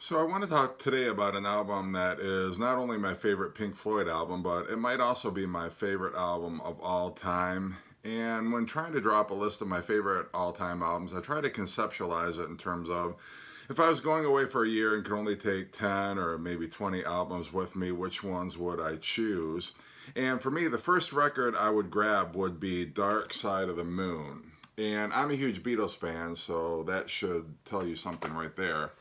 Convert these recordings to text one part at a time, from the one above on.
So I want to talk today about an album that is not only my favorite Pink Floyd album, but it might also be my favorite album of all time. And when trying to drop a list of my favorite all-time albums, I try to conceptualize it in terms of if I was going away for a year and could only take 10 or maybe 20 albums with me, which ones would I choose? And for me, the first record I would grab would be Dark Side of the Moon. And I'm a huge Beatles fan, so that should tell you something right there.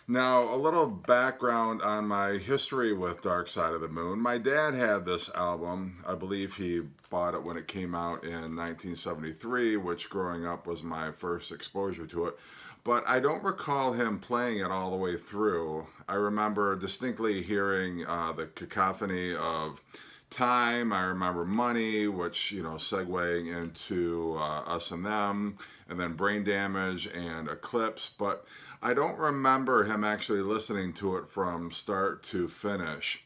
Now, a little background on my history with Dark Side of the Moon. My dad had this album. I believe he bought it when it came out in 1973, which growing up was my first exposure to it. But I don't recall him playing it all the way through. I remember distinctly hearing the cacophony of Time. I remember Money, which, segueing into Us and Them, and then Brain Damage and Eclipse. But I don't remember him actually listening to it from start to finish.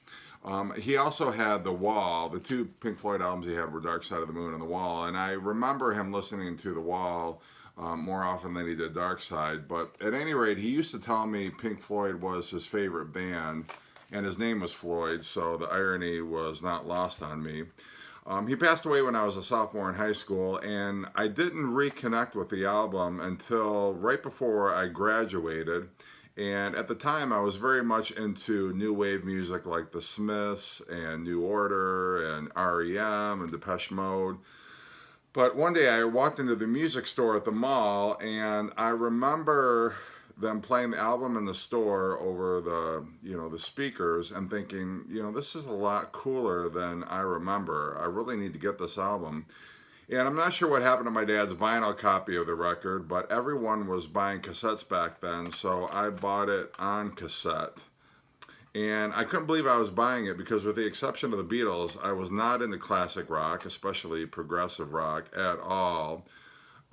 He also had The Wall. The two Pink Floyd albums he had were Dark Side of the Moon and The Wall. And I remember him listening to The Wall more often than he did Dark Side. But at any rate, he used to tell me Pink Floyd was his favorite band, and his name was Floyd, so the irony was not lost on me. He passed away when I was a sophomore in high school, and I didn't reconnect with the album until right before I graduated. And at the time, I was very much into new wave music like The Smiths and New Order and REM and Depeche Mode. But one day I walked into the music store at the mall, and I remember them playing the album in the store over the speakers and thinking, this is a lot cooler than I remember. I really need to get this album. And I'm not sure what happened to my dad's vinyl copy of the record, but everyone was buying cassettes back then, so I bought it on cassette. And I couldn't believe I was buying it because, with the exception of the Beatles, I was not into classic rock, especially progressive rock, at all.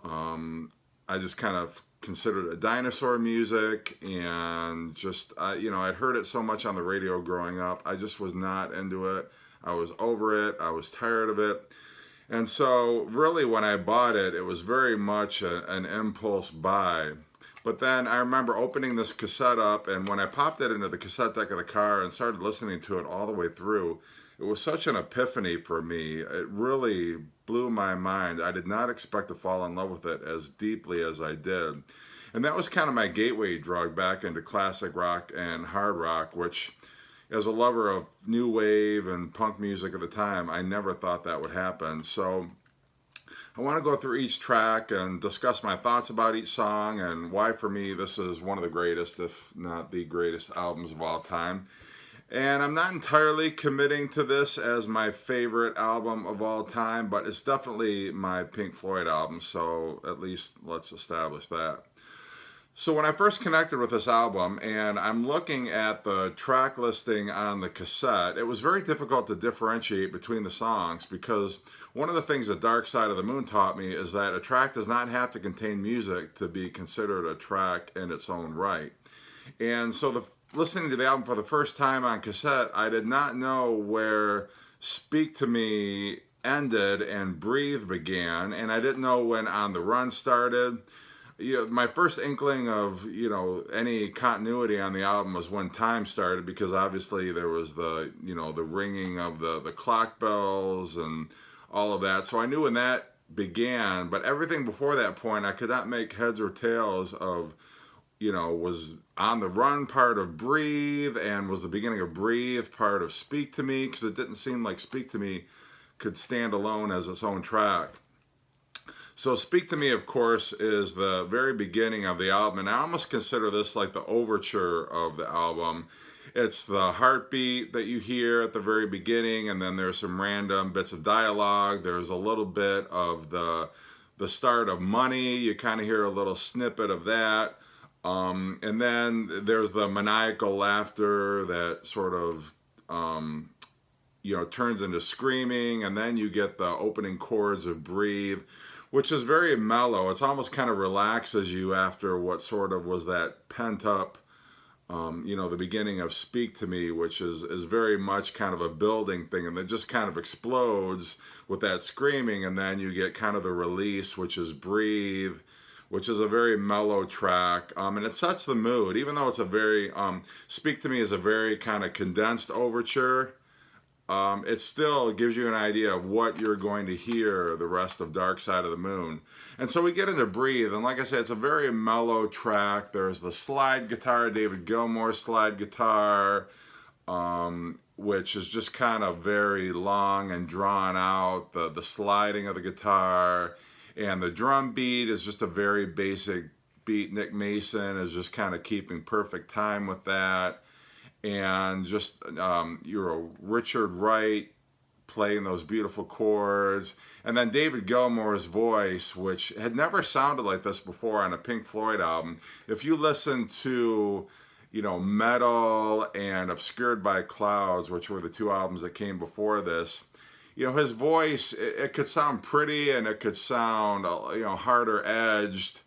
I just kind of considered it dinosaur music, and just I'd heard it so much on the radio growing up. I just was not into it. I was over it. I was tired of it. And so really when I bought it, it was very much an impulse buy. But then I remember opening this cassette up, and when I popped it into the cassette deck of the car and started listening to it all the way through, it was such an epiphany for me. It really blew my mind. I did not expect to fall in love with it as deeply as I did. And that was kind of my gateway drug back into classic rock and hard rock, which, as a lover of new wave and punk music at the time, I never thought that would happen. So I want to go through each track and discuss my thoughts about each song and why, for me, this is one of the greatest, if not the greatest, albums of all time. And I'm not entirely committing to this as my favorite album of all time, but it's definitely my Pink Floyd album, so at least let's establish that. So when I first connected with this album, and I'm looking at the track listing on the cassette, it was very difficult to differentiate between the songs, because one of the things that Dark Side of the Moon taught me is that a track does not have to contain music to be considered a track in its own right. And so listening to the album for the first time on cassette, I did not know where Speak to Me ended and Breathe began, and I didn't know when On the Run started. My first inkling of any continuity on the album was when Time started, because obviously there was the ringing of the clock bells and all of that. So I knew when that began, but everything before that point I could not make heads or tails of. Was On the Run part of Breathe, and was the beginning of Breathe part of Speak to Me, because it didn't seem like Speak to Me could stand alone as its own track. So Speak to Me, of course, is the very beginning of the album, and I almost consider this like the overture of the album. It's the heartbeat that you hear at the very beginning, and then there's some random bits of dialogue. There's a little bit of the start of Money. You kind of hear a little snippet of that. And then there's the maniacal laughter that sort of, turns into screaming. And then you get the opening chords of Breathe, which is very mellow. It's almost kind of relaxes you after what sort of was that pent up, the beginning of Speak to Me, which is very much kind of a building thing. And then just kind of explodes with that screaming. And then you get kind of the release, which is Breathe, which is a very mellow track, and it sets the mood. Even though it's a very Speak to Me is a very kind of condensed overture, it still gives you an idea of what you're going to hear the rest of Dark Side of the Moon. And so we get into Breathe, and like I said, it's a very mellow track. There's the slide guitar, David Gilmour slide guitar, which is just kind of very long and drawn out, the sliding of the guitar. And the drum beat is just a very basic beat. Nick Mason is just kind of keeping perfect time with that. And just Richard Wright playing those beautiful chords, and then David Gilmour's voice, which had never sounded like this before on a Pink Floyd album. If you listen to, Metal and Obscured by Clouds, which were the two albums that came before this, his voice, it could sound pretty and it could sound, harder edged,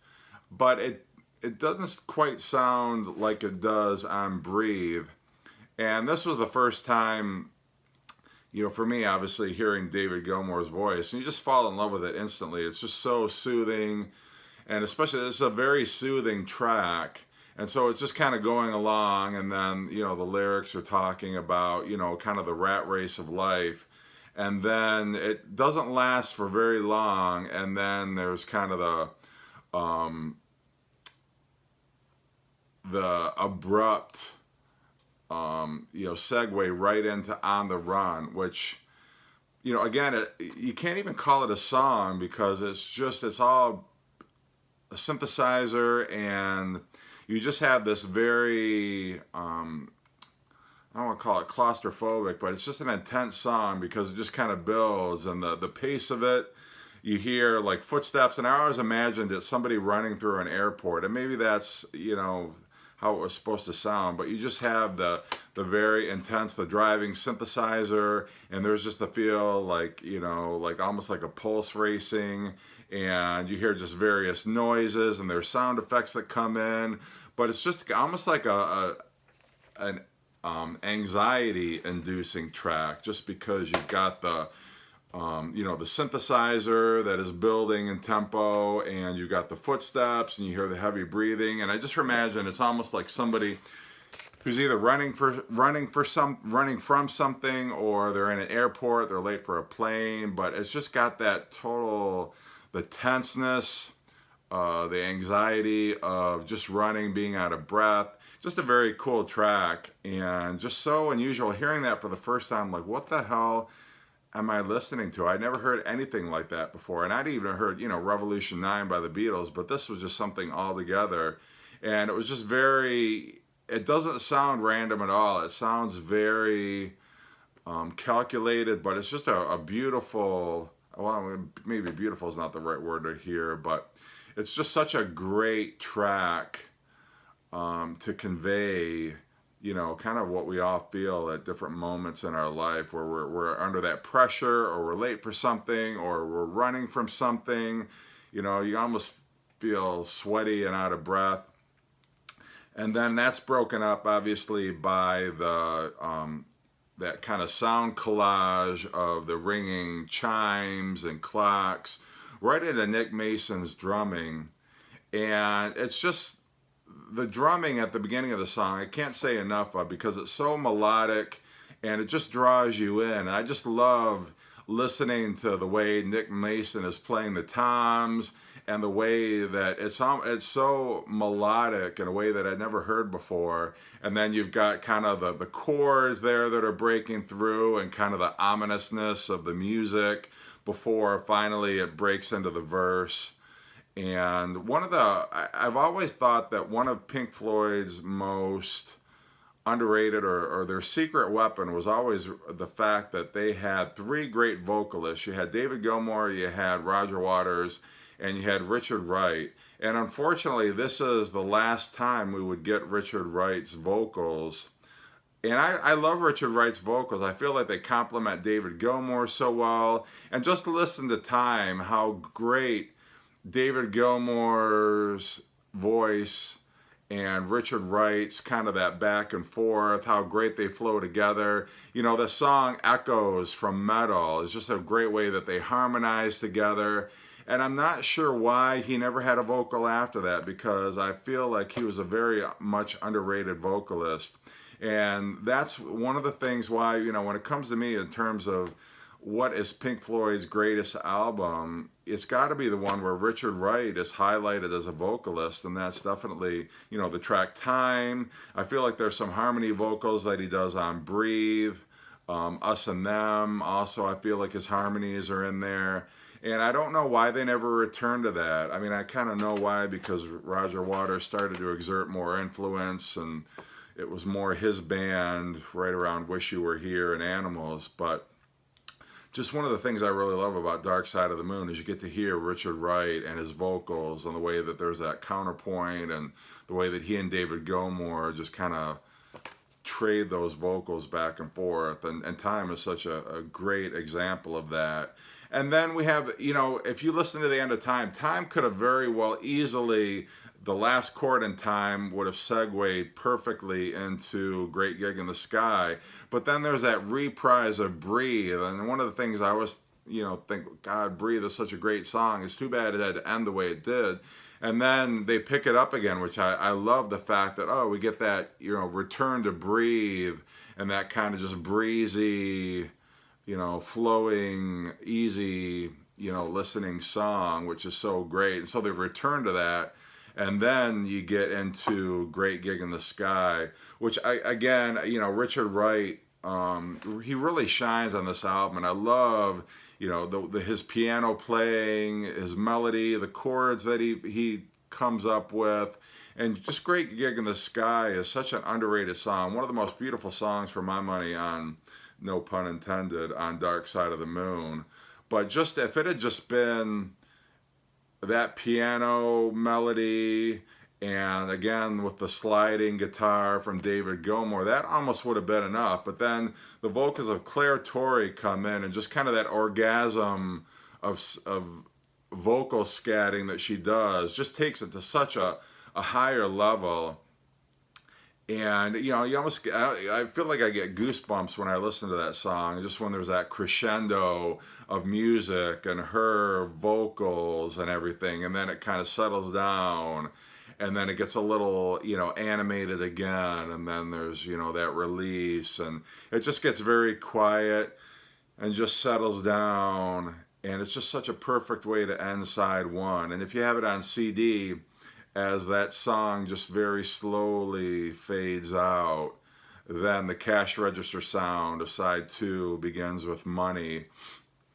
but it doesn't quite sound like it does on Breathe. And this was the first time, for me, obviously, hearing David Gilmour's voice. And you just fall in love with it instantly. It's just so soothing. And especially, it's a very soothing track. And so it's just kind of going along. And then, the lyrics are talking about, kind of the rat race of life. And then it doesn't last for very long. And then there's kind of the abrupt segue right into On the Run, which, again, you can't even call it a song because it's all a synthesizer, and you just have this very, I don't want to call it claustrophobic, but it's just an intense song because it just kind of builds, and the pace of it, you hear like footsteps, and I always imagined it's somebody running through an airport, and maybe that's, how it was supposed to sound, but you just have the very intense, the driving synthesizer, and there's just a feel like, like almost like a pulse racing, and you hear just various noises, and there's sound effects that come in, but it's just almost like an anxiety-inducing track, just because you've got the synthesizer that is building in tempo, and you got the footsteps, and you hear the heavy breathing, and I just imagine it's almost like somebody who's either running from something, or they're in an airport, they're late for a plane, but it's just got that the tenseness, the anxiety of just running, being out of breath. Just a very cool track, and just so unusual hearing that for the first time. Like, what the hell am I listening to? I'd never heard anything like that before, and I'd even heard, Revolution 9 by the Beatles, but this was just something altogether, and it was just it doesn't sound random at all. It sounds very calculated, but it's just a beautiful, well, maybe beautiful is not the right word to hear, but it's just such a great track to convey, kind of what we all feel at different moments in our life, where we're under that pressure, or we're late for something, or we're running from something. You almost feel sweaty and out of breath. And then that's broken up, obviously, by that kind of sound collage of the ringing chimes and clocks right into Nick Mason's drumming. And it's just, the drumming at the beginning of the song, I can't say enough of, because it's so melodic and it just draws you in. And I just love listening to the way Nick Mason is playing the toms, and the way that it's so melodic in a way that I'd never heard before. And then you've got kind of the chords there that are breaking through, and kind of the ominousness of the music before finally it breaks into the verse. And I've always thought that one of Pink Floyd's most underrated, or their secret weapon, was always the fact that they had three great vocalists. You had David Gilmour, you had Roger Waters, and you had Richard Wright. And unfortunately, this is the last time we would get Richard Wright's vocals. And I love Richard Wright's vocals. I feel like they complement David Gilmour so well. And just listen to Time, how great David Gilmour's voice and Richard Wright's kind of that back and forth, how great they flow together. The song Echoes from Metal is just a great way that they harmonize together. And I'm not sure why he never had a vocal after that, because I feel like he was a very much underrated vocalist. And that's one of the things why, when it comes to me in terms of what is Pink Floyd's greatest album, it's got to be the one where Richard Wright is highlighted as a vocalist, and that's definitely, the track Time. I feel like there's some harmony vocals that he does on Breathe, Us and Them. Also, I feel like his harmonies are in there. And I don't know why they never returned to that. I mean, I kind of know why, because Roger Waters started to exert more influence, and it was more his band right around Wish You Were Here and Animals. But just one of the things I really love about Dark Side of the Moon is you get to hear Richard Wright and his vocals, and the way that there's that counterpoint, and the way that he and David Gilmour just kind of trade those vocals back and forth. And Time is such a great example of that. And then we have, if you listen to the end of Time, Time could have very well easily, the last chord in Time would have segued perfectly into Great Gig in the Sky. But then there's that reprise of Breathe. And one of the things I always, think, God, Breathe is such a great song. It's too bad it had to end the way it did. And then they pick it up again, which I love the fact that, we get that, return to Breathe, and that kind of just breezy, flowing, easy, listening song, which is so great. And so they return to that. And then you get into Great Gig in the Sky, which again, Richard Wright, he really shines on this album. And I love, his piano playing, his melody, the chords that he comes up with. And just Great Gig in the Sky is such an underrated song. One of the most beautiful songs for my money on, no pun intended, on Dark Side of the Moon. But just if it had just been that piano melody, and again with the sliding guitar from David Gilmour, that almost would have been enough. But then the vocals of Claire Torrey come in, and just kind of that orgasm of vocal scatting that she does just takes it to such a higher level. And, you almost, I feel like I get goosebumps when I listen to that song, just when there's that crescendo of music and her vocals and everything, and then it kind of settles down, and then it gets a little, animated again, and then there's, that release, and it just gets very quiet and just settles down, and it's just such a perfect way to end side one. And if you have it on CD, as that song just very slowly fades out, then the cash register sound of side two begins with Money.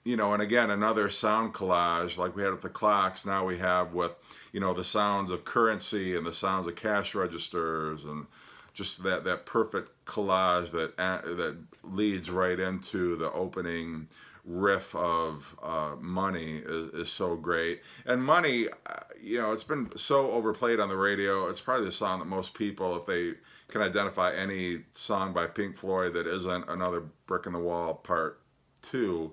And again, another sound collage like we had with the clocks, now we have with, the sounds of currency and the sounds of cash registers, and just that perfect collage that leads right into the opening riff of Money is so great. And Money, it's been so overplayed on the radio. It's probably the song that most people, if they can identify any song by Pink Floyd that isn't Another Brick in the Wall Part 2,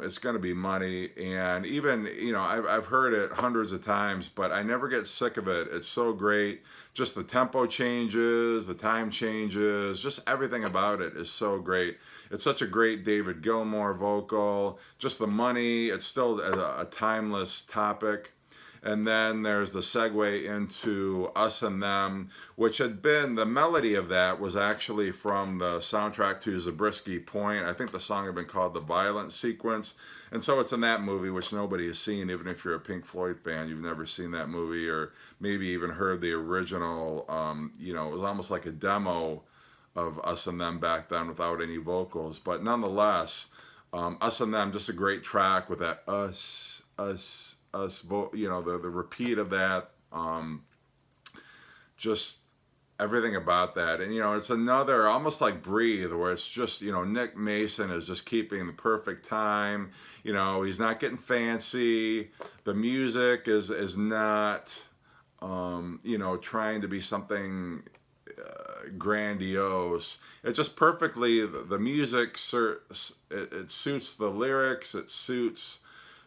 it's going to be Money. And even, I've heard it hundreds of times, but I never get sick of it. It's so great. Just the tempo changes, the time changes, just everything about it is so great. It's such a great David Gilmour vocal. Just the Money, it's still a timeless topic. And then there's the segue into Us and Them, which had been, the melody of that was actually from the soundtrack to Zabriskie Point. I think the song had been called The Violent Sequence. And so it's in that movie, which nobody has seen. Even if you're a Pink Floyd fan, you've never seen that movie, or maybe even heard the original. It was almost like a demo of Us and Them back then without any vocals. But nonetheless, Us and Them, just a great track with that us, the repeat of that, just everything about that. And, it's another, almost like Breathe, where it's just, Nick Mason is just keeping the perfect time. He's not getting fancy. The music is not, trying to be something grandiose. It just perfectly, the music, it suits the lyrics, it suits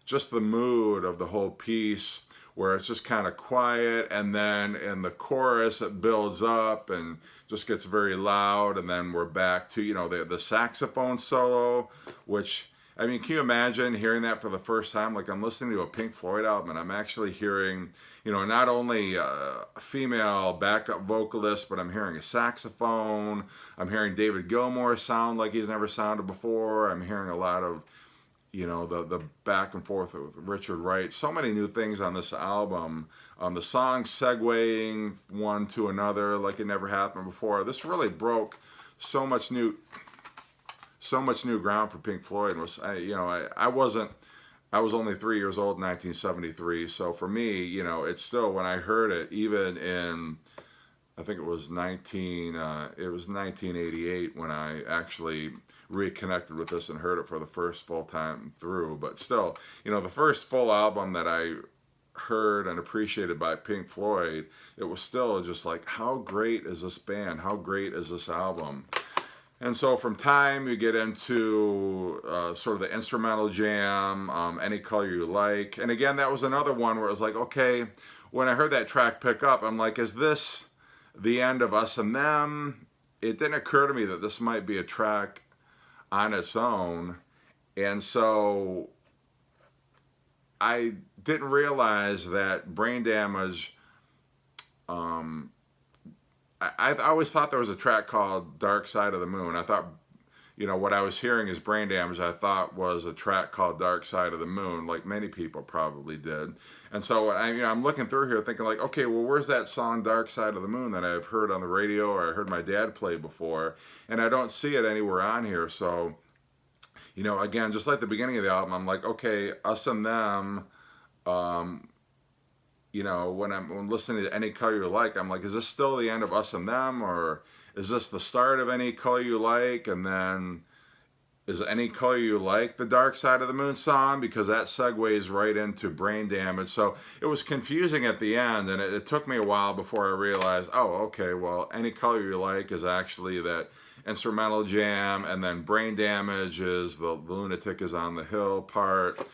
just the mood of the whole piece, where it's just kind of quiet, and then in the chorus it builds up and just gets very loud, and then we're back to, the saxophone solo, which I mean, can you imagine hearing that for the first time? Like, I'm listening to a Pink Floyd album and I'm actually hearing, not only a female backup vocalist, but I'm hearing a saxophone. I'm hearing David Gilmour sound like he's never sounded before. I'm hearing a lot of, the back and forth with Richard Wright. So many new things on this album. The songs segueing one to another like it never happened before. This really broke so much new ground for Pink Floyd. I was only 3 years old in 1973, so for me, it's still, when I heard it, even in, I think it was 1988 when I actually reconnected with this and heard it for the first full time through. But still, the first full album that I heard and appreciated by Pink Floyd, it was still just like, how great is this band? How great is this album? And so from Time, you get into sort of the instrumental jam, Any Color You Like. And again, that was another one where it was like, okay, when I heard that track pick up, I'm like, is this the end of Us and Them? It didn't occur to me that this might be a track on its own. And so I didn't realize that Brain Damage, I always thought there was a track called Dark Side of the Moon. I thought, what I was hearing is Brain Damage, I thought was a track called Dark Side of the Moon, like many people probably did. And so I'm looking through here thinking like, okay, well, where's that song Dark Side of the Moon that I've heard on the radio or I heard my dad play before? And I don't see it anywhere on here. So, again, just like the beginning of the album, I'm like, okay, Us and Them, when I'm listening to Any Color You Like, I'm like, is this still the end of Us and Them, or is this the start of Any Color You Like, and then is Any Color You Like the Dark Side of the Moon song? Because that segues right into Brain Damage. So it was confusing at the end, and it took me a while before I realized, oh, okay, well, Any Color You Like is actually that instrumental jam, and then Brain Damage is the Lunatic is on the Hill part.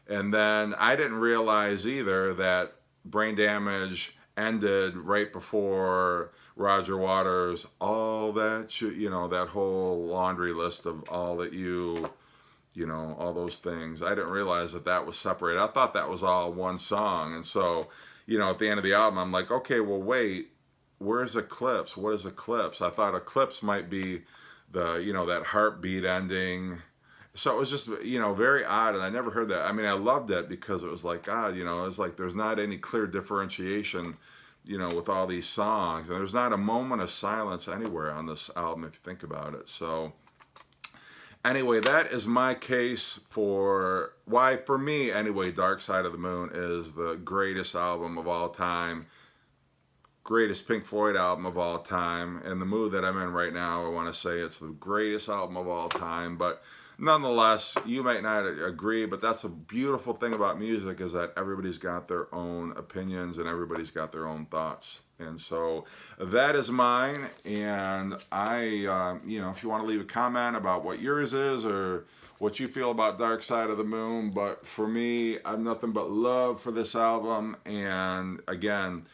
And then I didn't realize either that Brain Damage ended right before Roger Waters' all that that whole laundry list of all that all those things. I didn't realize that was separated. I thought that was all one song. And so, at the end of the album, I'm like, okay, well, wait, where's Eclipse? What is Eclipse? I thought Eclipse might be the, that heartbeat ending. So it was just, very odd, and I never heard that. I mean, I loved it because it was like, God, it was like there's not any clear differentiation, with all these songs. And there's not a moment of silence anywhere on this album if you think about it. So anyway, that is my case for why, for me anyway, Dark Side of the Moon is the greatest album of all time. Greatest Pink Floyd album of all time. In the mood that I'm in right now, I want to say it's the greatest album of all time. But nonetheless, you might not agree, but that's a beautiful thing about music, is that everybody's got their own opinions and everybody's got their own thoughts. And so that is mine. And I, if you want to leave a comment about what yours is or what you feel about Dark Side of the Moon, but for me, I have nothing but love for this album. And again,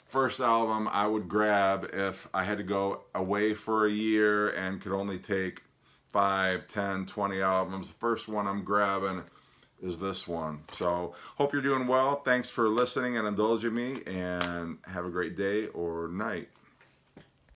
first album I would grab if I had to go away for a year and could only take 5, 10, 20 albums. The first one I'm grabbing is this one. So hope you're doing well. Thanks for listening and indulging me, and have a great day or night.